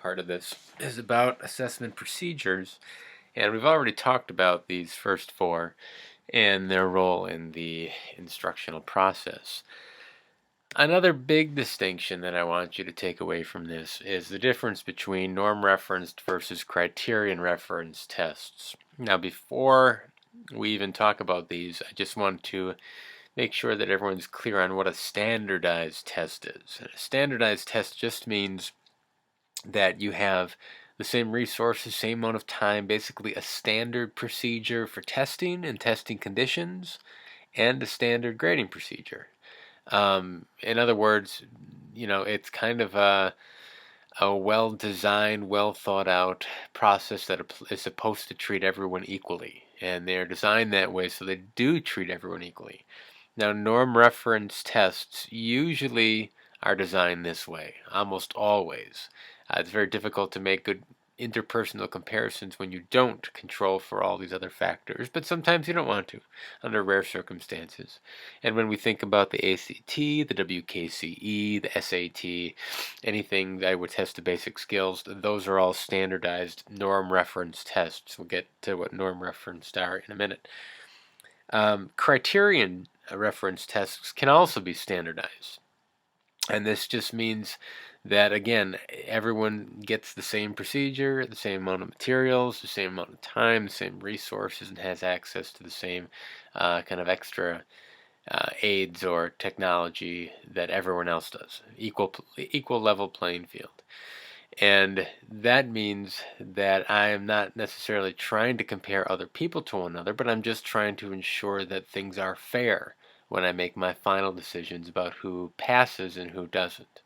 part of this is about assessment procedures, and we've already talked about these first four and their role in the instructional process. Another big distinction that I want you to take away from this is the difference between norm-referenced versus criterion-referenced tests. Now, before we even talk about these, I just want to make sure that everyone's clear on what a standardized test is. A standardized test just means that you have the same resources, same amount of time, basically a standard procedure for testing and testing conditions, and a standard grading procedure. In other words, it's kind of a well-designed, well-thought-out process that is supposed to treat everyone equally. And they're designed that way so they do treat everyone equally. Now, norm reference tests usually are designed this way, almost always. It's very difficult to make good interpersonal comparisons when you don't control for all these other factors, but sometimes you don't want to, under rare circumstances. And when we think about the ACT, the WKCE, the SAT, anything that would test the basic skills, those are all standardized norm reference tests. We'll get to what norm referenced are in a minute. Criterion reference tests can also be standardized. And this just means that, again, everyone gets the same procedure, the same amount of materials, the same amount of time, the same resources, and has access to the same kind of extra aids or technology that everyone else does. Equal level playing field. And that means that I am not necessarily trying to compare other people to one another, but I'm just trying to ensure that things are fair when I make my final decisions about who passes and who doesn't.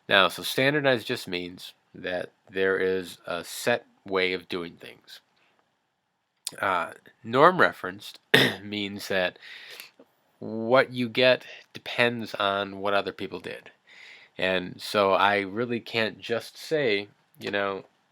Now, so standardized just means that there is a set way of doing things. Norm referenced means that what you get depends on what other people did. And so I really can't just say, I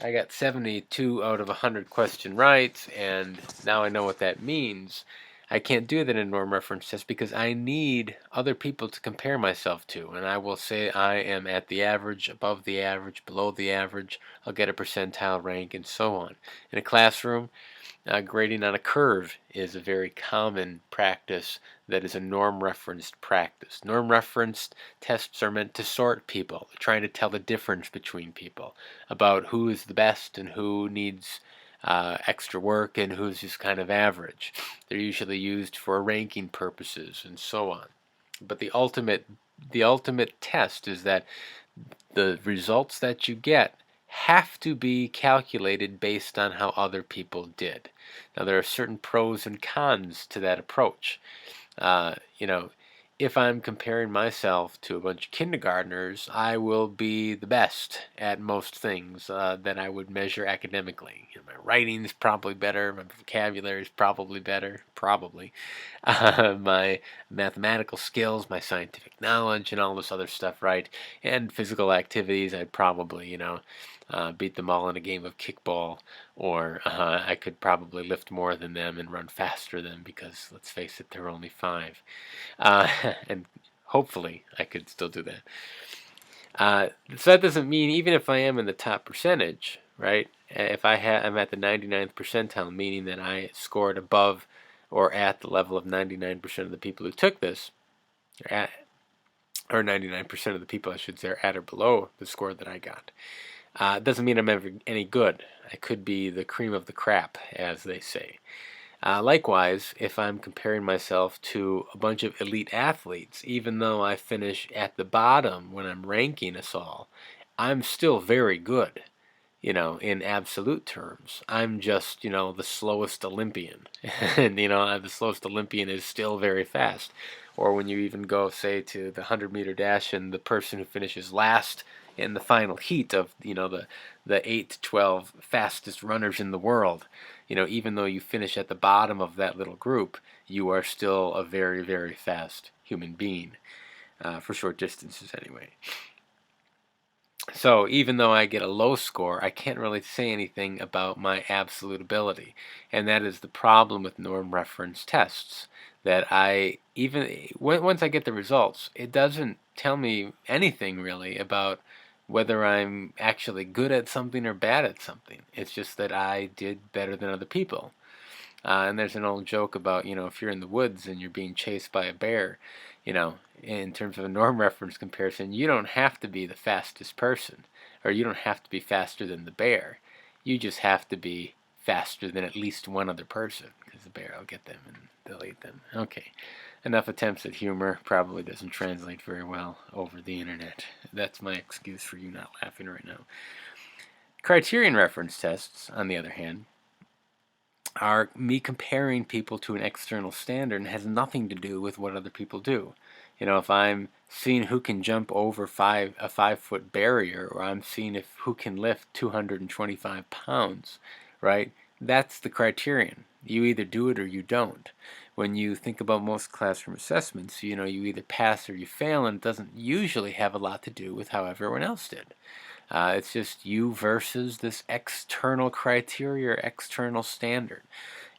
got 72 out of 100 question right, and now I know what that means. I can't do that in a norm reference test because I need other people to compare myself to, and I will say I am at the average, above the average, below the average. I'll get a percentile rank, and so on. In a classroom, grading on a curve is a very common practice that is a norm-referenced practice. Norm-referenced tests are meant to sort people, trying to tell the difference between people, about who is the best and who needs extra work and who's just kind of average. They're usually used for ranking purposes and so on. But the ultimate test is that the results that you get have to be calculated based on how other people did. Now, there are certain pros and cons to that approach. If I'm comparing myself to a bunch of kindergartners, I will be the best at most things that I would measure academically. My writing is probably better, my vocabulary is probably better, my mathematical skills, my scientific knowledge, and all this other stuff, right? And physical activities, I'd probably, beat them all in a game of kickball, or I could probably lift more than them and run faster than them because, let's face it, they're only 5. And hopefully I could still do that. So that doesn't mean, even if I am in the top percentage, right, if I'm at the 99th percentile, meaning that I scored above or at the level of 99% of the people who took this, or 99% of the people, I should say, are at or below the score that I got. It doesn't mean I'm ever any good. I could be the cream of the crap, as they say. Likewise, if I'm comparing myself to a bunch of elite athletes, even though I finish at the bottom when I'm ranking us all, I'm still very good, in absolute terms. I'm just, the slowest Olympian. And, the slowest Olympian is still very fast. Or when you even go, say, to the 100-meter dash and the person who finishes last in the final heat of the 8 to 12 fastest runners in the world, even though you finish at the bottom of that little group, you are still a very, very fast human being, for short distances anyway. So even though I get a low score, I can't really say anything about my absolute ability, and that is the problem with norm reference tests. That once I get the results, it doesn't tell me anything really about whether I'm actually good at something or bad at something. It's just that I did better than other people. And there's an old joke about, if you're in the woods and you're being chased by a bear, in terms of a norm reference comparison, you don't have to be the fastest person, or you don't have to be faster than the bear. You just have to be faster than at least one other person, because the bear will get them and they'll eat them. Okay, enough attempts at humor. Probably doesn't translate very well over the internet. That's my excuse for you not laughing right now. Criterion reference tests, on the other hand, are me comparing people to an external standard and has nothing to do with what other people do. If I'm seeing who can jump over a 5-foot barrier, or I'm seeing who can lift 225 pounds, right? That's the criterion. You either do it or you don't. When you think about most classroom assessments, you either pass or you fail, and it doesn't usually have a lot to do with how everyone else did. It's just you versus this external criteria or external standard.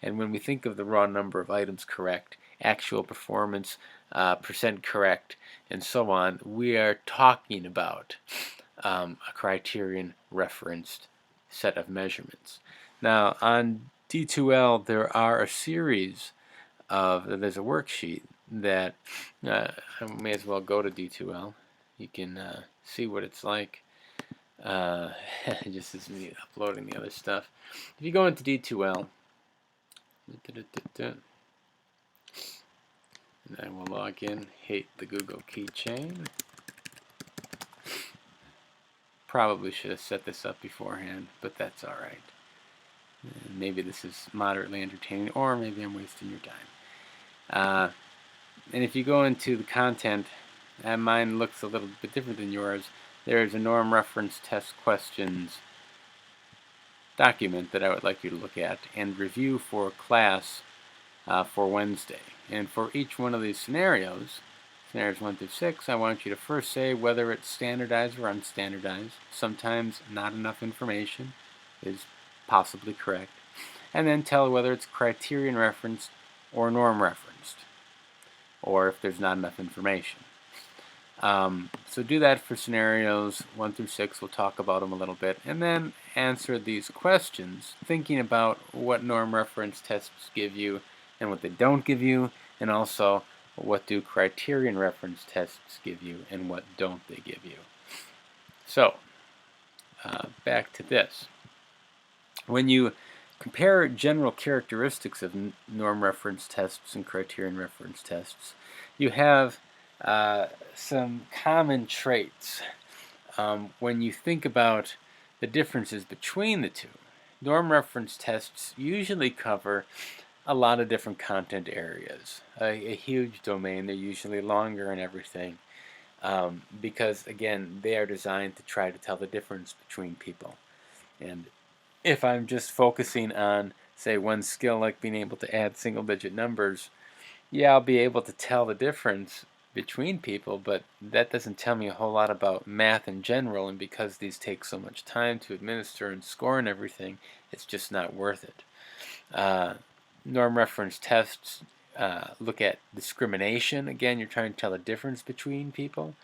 And when we think of the raw number of items correct, actual performance, percent correct, and so on, we are talking about a criterion referenced set of measurements. Now, on D2L, there are a series there's a worksheet that I may as well go to D2L. You can see what it's like. Just as me uploading the other stuff. If you go into D2L, and I will log in. Hate the Google keychain. Probably should have set this up beforehand, but that's alright. Maybe this is moderately entertaining, or maybe I'm wasting your time. And if you go into the content, and mine looks a little bit different than yours, there's a norm reference test questions document that I would like you to look at and review for class for Wednesday. And for each one of these scenarios 1 through 6, I want you to first say whether it's standardized or unstandardized. Sometimes not enough information is possibly correct. And then tell whether it's criterion referenced or norm referenced, or if there's not enough information. So do that for scenarios 1 through 6. We'll talk about them a little bit, and then answer these questions thinking about what norm reference tests give you and what they don't give you, and also what do criterion reference tests give you and what don't they give you. So back to this. When you compare general characteristics of norm reference tests and criterion reference tests, you have some common traits. When you think about the differences between the two, norm reference tests usually cover a lot of different content areas, a huge domain. They're usually longer and everything, because again, they are designed to try to tell the difference between people. And if I'm just focusing on, say, one skill like being able to add single-digit numbers, yeah, I'll be able to tell the difference between people, but that doesn't tell me a whole lot about math in general, and because these take so much time to administer and score and everything, it's just not worth it. Norm reference tests look at discrimination. Again, you're trying to tell the difference between people.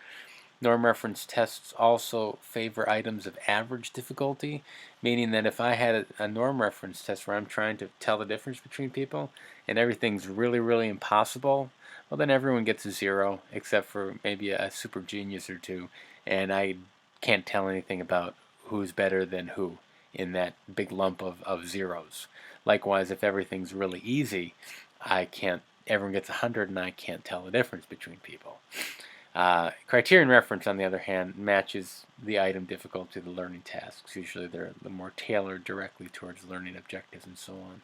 Norm reference tests also favor items of average difficulty, meaning that if I had a norm reference test where I'm trying to tell the difference between people and everything's really, really impossible, well, then everyone gets a 0 except for maybe a super genius or two, and I can't tell anything about who's better than who in that big lump of zeros. Likewise, if everything's really easy, everyone gets 100 and I can't tell the difference between people. Criterion reference, on the other hand, matches the item difficulty to the learning tasks. Usually they're more tailored directly towards learning objectives and so on.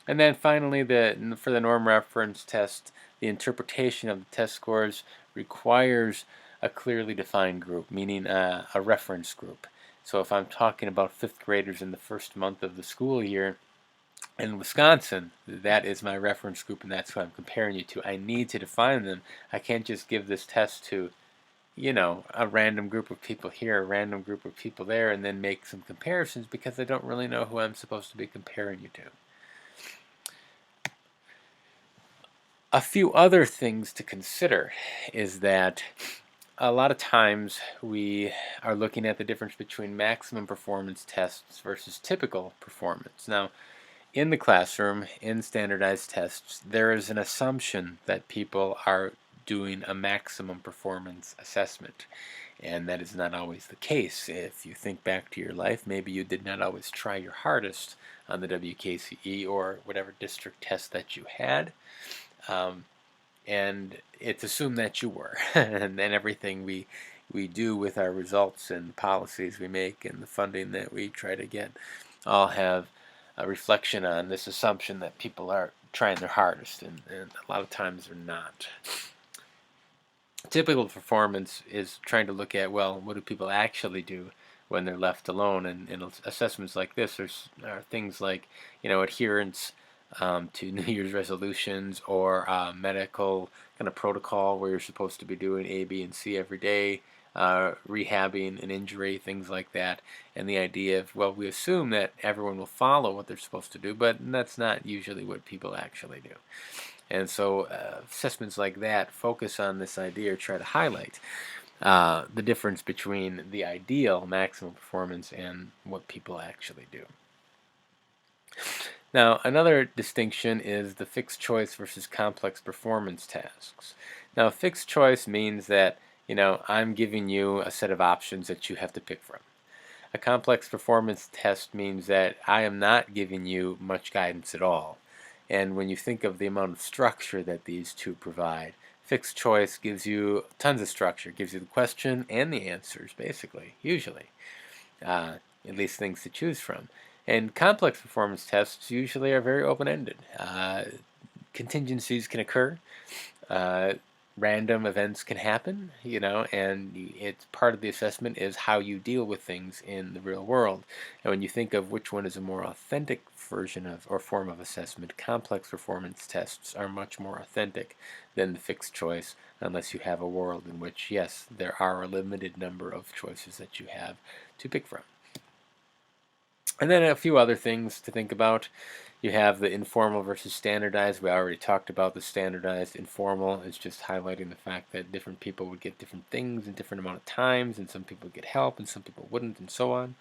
And then finally, for the norm reference test, the interpretation of the test scores requires a clearly defined group, meaning a reference group. So if I'm talking about 5th graders in the first month of the school year in Wisconsin, that is my reference group, and that's who I'm comparing you to. I need to define them. I can't just give this test to, a random group of people here, a random group of people there, and then make some comparisons, because I don't really know who I'm supposed to be comparing you to. A few other things to consider is that a lot of times we are looking at the difference between maximum performance tests versus typical performance. Now, in the classroom, in standardized tests, there is an assumption that people are doing a maximum performance assessment, and that is not always the case. If you think back to your life, maybe you did not always try your hardest on the WKCE or whatever district test that you had. And it's assumed that you were. And then everything we do with our results and the policies we make and the funding that we try to get all have a reflection on this assumption that people are trying their hardest, and a lot of times they're not. Typical performance is trying to look at, well, what do people actually do when they're left alone, and assessments like this are things like, adherence to New Year's resolutions, or medical kind of protocol where you're supposed to be doing A, B, and C every day, rehabbing an injury, things like that. And the idea of, well, we assume that everyone will follow what they're supposed to do, but that's not usually what people actually do. And so assessments like that focus on this idea, or try to highlight the difference between the ideal maximum performance and what people actually do. Now, another distinction is the fixed choice versus complex performance tasks. Now, fixed choice means that, I'm giving you a set of options that you have to pick from. A complex performance test means that I am not giving you much guidance at all. And when you think of the amount of structure that these two provide, fixed choice gives you tons of structure, gives you the question and the answers, basically, usually, at least things to choose from. And complex performance tests usually are very open-ended. Contingencies can occur. Random events can happen, and it's part of the assessment is how you deal with things in the real world. And when you think of which one is a more authentic version of or form of assessment, complex performance tests are much more authentic than the fixed choice, unless you have a world in which, yes, there are a limited number of choices that you have to pick from. And then a few other things to think about. You have the informal versus standardized. We already talked about the standardized. Informal is just highlighting the fact that different people would get different things in different amount of times, and some people would get help and some people wouldn't, and so on.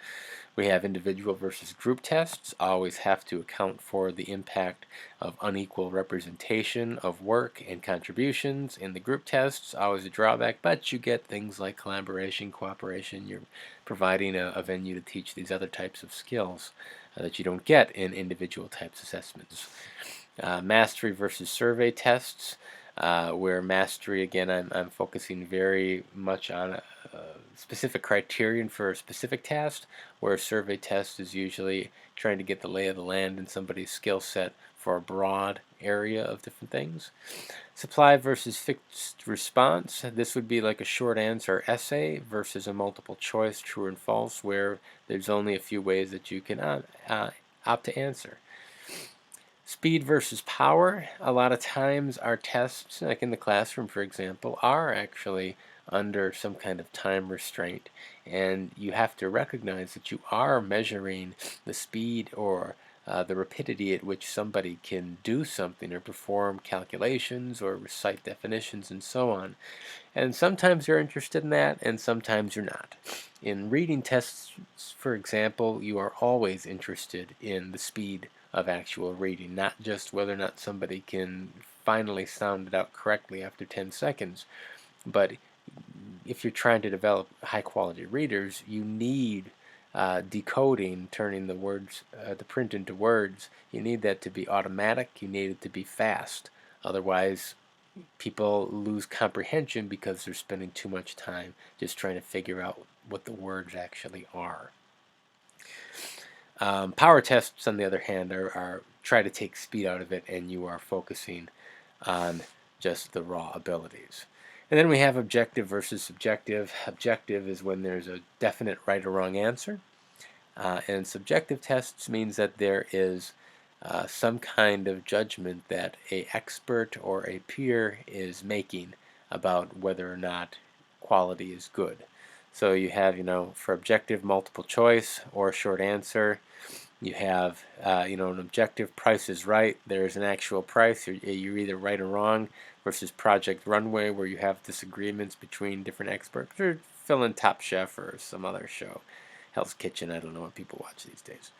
We have individual versus group tests. Always have to account for the impact of unequal representation of work and contributions in the group tests. Always a drawback, but you get things like collaboration, cooperation. You're providing a venue to teach these other types of skills that you don't get in individual types assessments. Mastery versus survey tests, where mastery, again, I'm focusing very much on a specific criterion for a specific task, where a survey test is usually trying to get the lay of the land and somebody's skill set for a broad area of different things. Supply versus fixed response. This would be like a short answer essay versus a multiple choice true and false, where there's only a few ways that you can opt to answer. Speed versus power. A lot of times our tests, like in the classroom for example, are actually under some kind of time restraint, and you have to recognize that you are measuring the speed or the rapidity at which somebody can do something or perform calculations or recite definitions and so on. And sometimes you're interested in that, and sometimes you're not. In reading tests, for example, you are always interested in the speed of actual reading, not just whether or not somebody can finally sound it out correctly after 10 seconds. But if you're trying to develop high-quality readers, you need decoding, turning the words, the print into words. You need that to be automatic. You need it to be fast. Otherwise, people lose comprehension because they're spending too much time just trying to figure out what the words actually are. Power tests, on the other hand, are try to take speed out of it, and you are focusing on just the raw abilities. And then we have objective versus subjective. Objective is when there's a definite right or wrong answer. And subjective tests means that there is some kind of judgment that an expert or a peer is making about whether or not quality is good. So you have, for objective, multiple choice or short answer. You have, an objective price is right. There's an actual price. You're either right or wrong, versus Project Runway, where you have disagreements between different experts, or fill in Top Chef or some other show. Hell's Kitchen, I don't know what people watch these days.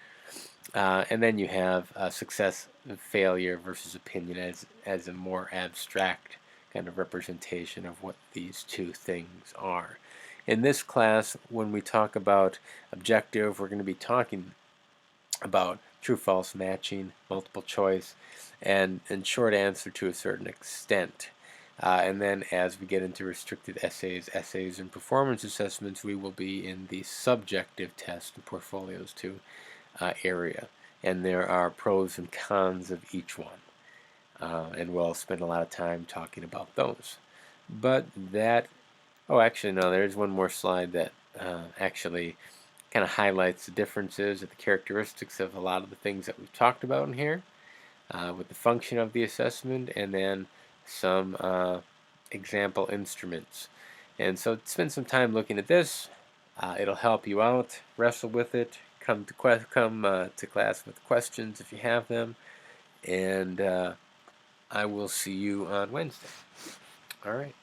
And then you have success and failure versus opinion as a more abstract kind of representation of what these two things are. In this class, when we talk about objective, we're going to be talking about true-false matching, multiple choice, and short answer to a certain extent. And then as we get into restricted essays, and performance assessments, we will be in the subjective test and portfolios too area. And there are pros and cons of each one. And we'll spend a lot of time talking about those. But that, oh, actually, no, there's one more slide that actually kind of highlights the differences and the characteristics of a lot of the things that we've talked about in here, with the function of the assessment, and then some example instruments. And so spend some time looking at this. It'll help you out. Wrestle with it. Come to class with questions if you have them. And I will see you on Wednesday. All right.